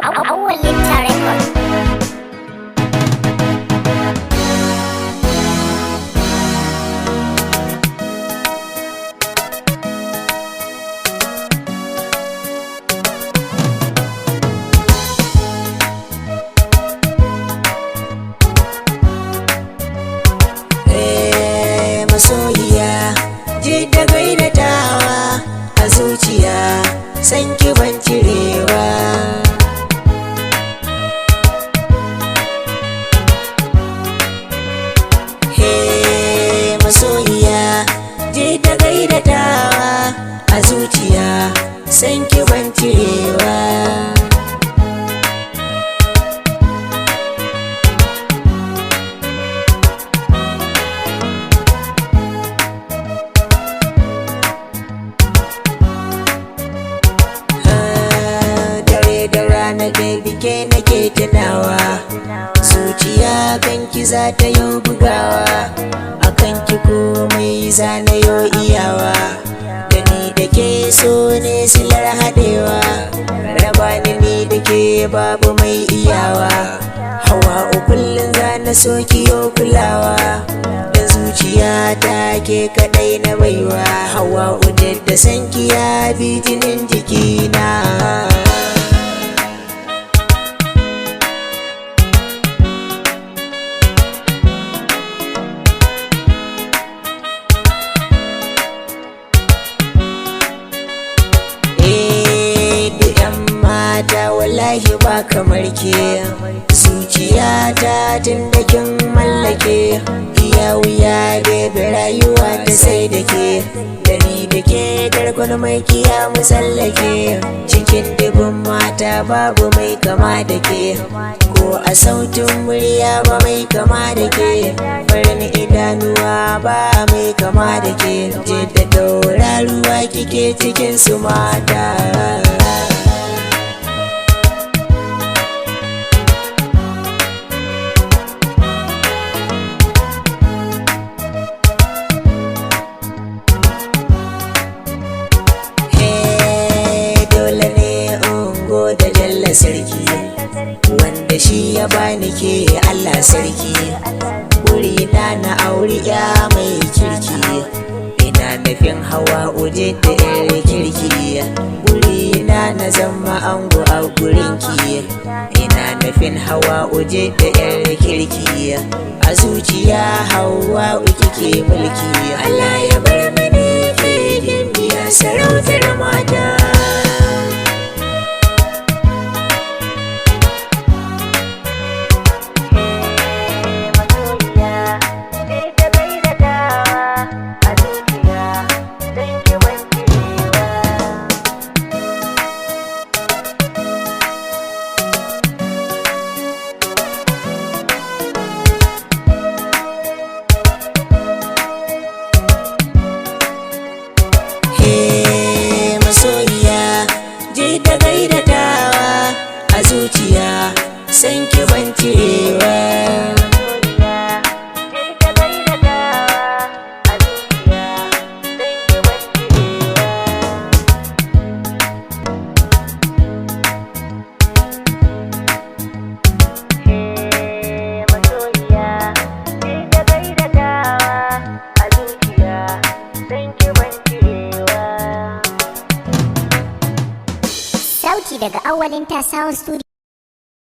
Auwalinta Record. Masoyiya jidda gaida tawa a zuciya san ki ban cirewa. Masoyiya jidda gaida tawa a zuciya san ki ban cirewa. Na baby ke nake tunawa, zuciya kanki za ta yau bugawa, akan ki komai za na yau iyawa, da ni da ke so ne silar haɗewa, raba ni da ke babu mai iyawa. Hawa kullum za na so ki yau kulawa, da zuciya ta ke kaɗai na baiwa. Hawa da sanki ya bi jinin jikina. Wallahi ba kamar ke, zuciya ta tun da kin mallake, iya wuya da rayuwa ta sai da ke, da ni da ke tarkon mai kiya musallake, cikin dubin mata babu mai kama da ke, ko a sautin murya ba mai kama da ke, farin idanuwa ba mai kama da ke, jidda tauraruwa kike cikin su mata. Da jalla sarki wanda shi ya bani ke Allah sarki, burina na auri ya mai kirki, ina nufin hawa uje da yar kirki, burina na zama ango a gurinki, ina nufin hawa uje da yar kirki, a zuciya hawa kike mulki. Allah ya bar mini ke gimbiya sarautar mata. Da gaida tawa a zuciya san ki ban cirewa. Sauti daga Auwalinta Sound Studio.